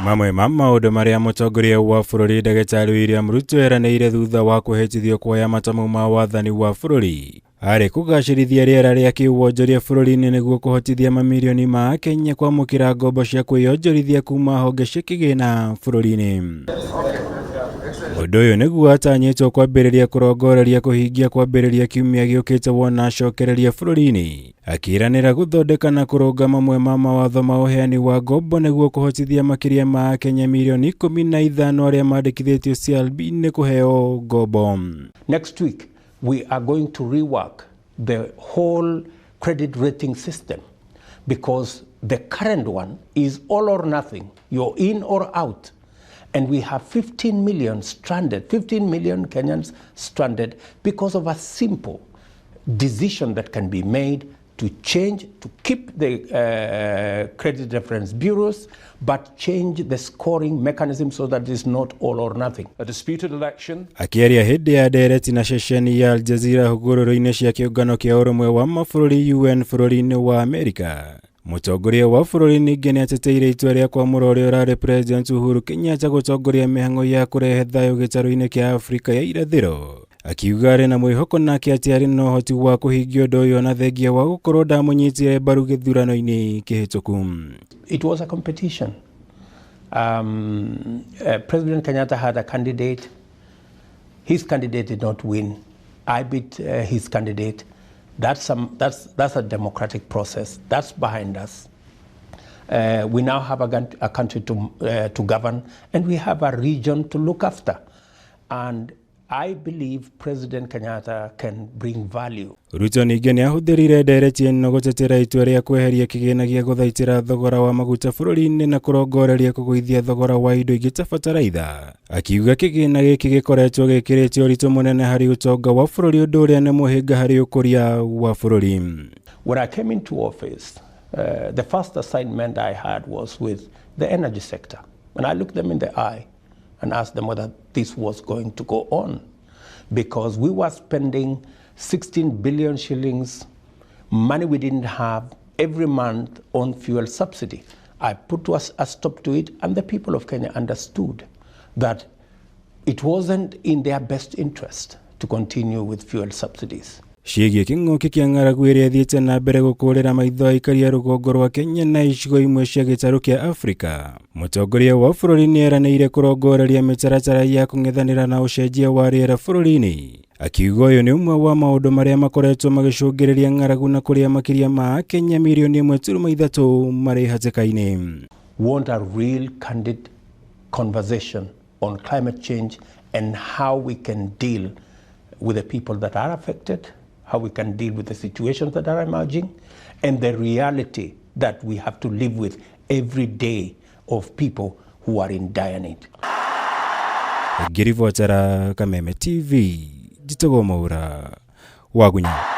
Mamwe ma maundu maria Mutongoria wa bururi Dr William Ruto eranĩire thutha wa kũhĩtithio kuoya matamu ma wathani wa bururi arĩ kũgacĩrithia rĩera rĩa kĩwonjoria bũrũri-inĩ nĩguo kũhotithia mamirioni ma Akenya kwamũkĩra ngombo cia kwĩyonjorithia kuma honge cia kigina bũrũri-inĩ. Ũndũ ũyũ nĩguo atanyĩtwo kwambĩrĩria kũrongoreria kũhingia kwambĩrĩria kiumia gĩũkĩte wona acokereria bũrũri-inĩ, akĩranĩra gũthondeka na kũrũnga mamwe ma mawatho ma ũheani wa ngombo nĩguo kũhotithia makĩria ma Akenya milioni 15 arĩa mandĩkithĩtio CLB-inĩ kũheo ngombo. Next week we are going to rework the whole credit rating system because the current one is all or nothing. You're in or out. And we have 15 million Kenyans stranded because of a simple decision that can be made to change, to keep the credit reference bureaus, but change the scoring mechanism so that it's not all or nothing. A disputed election. Akiaria hĩndĩ ya ndereti na ceceni ya Aljazeera hũgũrũrũ-inĩ cia kĩũngano kĩa ũrũmwe wa mabũrũri UN bũrũri-inĩ wa Amerika. Mutongoria wa bururi ningi niateteire itua rĩa kwamura ũrĩa ũrarĩ President Uhuru Kenyatta gutongoria mihang'o ya kurehe thayu gitaru-ini kia Afrika ya irathiro. Akiuga arĩ na mwihoko nake atĩ arĩ na ũhoti wa kũhingia ũndũ ũyũ na thengia wa gũkorwo ndamũnyitire mbaru gĩthurano-inĩ kĩhĩtũku. It was a competition. President Kenyatta had a candidate. His candidate did not win. I beat his candidate. That's a democratic process. That's behind us. We now have a country to govern, and we have a region to look after. And I believe President Kenyatta can bring value. Ruto ningĩ nĩahũthĩrire ndereti ĩno gũtetera itua rĩa kweheria kigina gĩa gũthaitĩra thogora wa maguta bũrũri-inĩ na kũrongoreria kũgũithia thogora wa indo ingĩ ta bataraitha. Akiuga kigina gĩkĩ gĩkoretwo gĩkĩrĩte ũritũ mũnene harĩ ũtonga wa bũrũri, ũndũ ũrĩa nĩ mũhĩnga harĩ ũkũria wa bũrũri. When I came into office, the first assignment I had was with the energy sector. And I looked them in the eye and asked them whether this was going to go on, because we were spending 16 billion shillings, money we didn't have, every month on fuel subsidy. I put a stop to it, and the people of Kenya understood that it wasn't in their best interest to continue with fuel subsidies. Ciĩgiĩ kĩng'ũki kĩa ng'aragu ĩrĩa ĩthiĩte na mbere gũkũrĩra maitho aikari a rũgongo rwa Kenya na icigo imwe cia gĩtarũ kĩa Afrika, Mutongoria wa bũrũri nĩeranĩire kũrongoreria mĩtaratara ya kũng'ethanĩra na ũcenjia wa rĩera bũrũri-inĩ. Akiuga ũyũ nĩ ũmwe wa maũndũ marĩa makoretwo magĩcũngĩrĩria ng'aragu na kũrĩa makĩria ma Kenya milioni 1.3 marĩ hatĩka-inĩ. Want a real candid conversation on climate change and how we can deal with the people that are affected, how we can deal with the situations that are emerging, and the reality that we have to live with every day of people who are in dire need. Ngĩribotera Kameme TV, njitagwo Mwaura Wagunya.